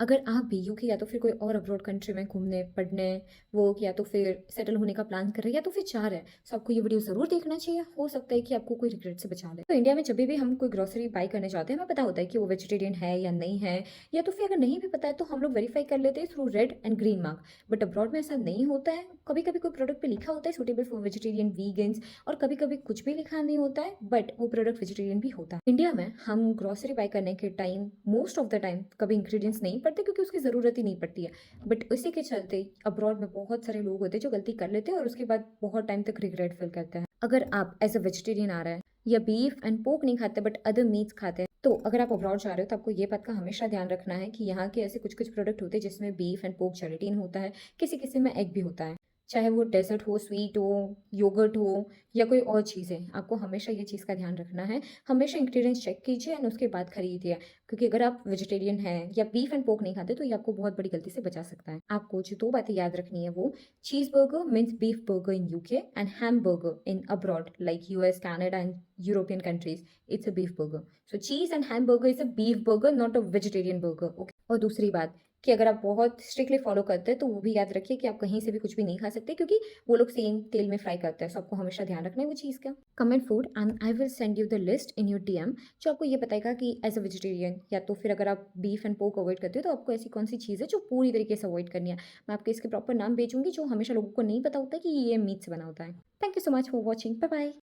अगर आप भी यूके या तो फिर कोई और अब्रॉड कंट्री में घूमने, पढ़ने, वर्क या तो फिर सेटल होने का प्लान कर रहे हैं या तो फिर चाह रहे हैं, सो आपको ये वीडियो ज़रूर देखना चाहिए। हो सकता है कि आपको कोई रिग्रेट से बचा ले। तो इंडिया में जब भी हम कोई ग्रोसरी बाय करने जाते हैं, हमें पता होता है कि वो वेजिटेरियन है या नहीं है, या तो फिर अगर नहीं भी पता है तो हम लोग वेरीफाई कर लेते हैं through red and Green Marc. But abroad में ऐसा नहीं होता है। कभी-कभी कोई प्रोडक्ट पे लिखा होता है सूटेबल फॉर वेजिटेरियन, वीगन्स, और कभी-कभी कुछ भी लिखा नहीं होता है, बट वो प्रोडक्ट वेजिटेरियन भी होता है। इंडिया में हम ग्रोसरी बाय करने के time most of the time कभी इंग्रेडिएंट्स नहीं पढ़ते क्योंकि उसकी ज़रूरत ही नहीं पड़ती है। बट इसी के चलते अब्रॉड में बहुत सारे लोग होते हैं जो गलती कर लेते हैं और उसके बाद बहुत टाइम तक रिग्रेट फील करते हैं। अगर आप एज अ वेजिटेरियन आ रहा है या बीफ एंड पोर्क नहीं खाते बट अदर मीट्स खाते हैं, तो अगर आप अब्रॉड जा रहे हो तो आपको ये बात का हमेशा ध्यान रखना है कि यहाँ के ऐसे कुछ कुछ प्रोडक्ट होते हैं जिसमें बीफ एंड पोर्क जेलेटिन होता है, किसी किसी में एग भी होता है। चाहे वो डेजर्ट हो, स्वीट हो, योगर्ट हो या कोई और चीज़ें, आपको हमेशा ये चीज़ का ध्यान रखना है। हमेशा इंग्रेडिएंट्स चेक कीजिए एंड उसके बाद खरीदिए, क्योंकि अगर आप वेजिटेरियन हैं या बीफ एंड पोर्क नहीं खाते तो ये आपको बहुत बड़ी गलती से बचा सकता है। आपको जो 2 बातें याद रखनी है वो cheese burger means beef burger in UK and ham burger in abroad like US, Canada and European countries, it's a beef burger. So cheese and ham burger is a beef burger, not a vegetarian burger, okay? और दूसरी बात कि अगर आप बहुत strictly follow करते हैं तो वो भी याद रखिए कि आप कहीं से भी कुछ भी नहीं खा सकते, क्योंकि वो लोग सेम तेल में फ्राई करते हैं। सो आपको हमेशा ध्यान रखना है वो चीज़ का। Comment food and I will send you the list in your DM, जो आपको ये बताएगा कि एज अ वेजिटेरियन या तो फिर अगर आप बीफ एंड पोर्क अवॉइड करते हो तो आपको ऐसी कौन सी चीज़ है जो पूरी तरीके से अवॉइड करनी है। मैं आपके इसके प्रॉपर नाम भेजूंगी जो हमेशा लोगों को नहीं पता होता है कि ये मीट से बना होता है। Thank you so much for watching. Bye bye.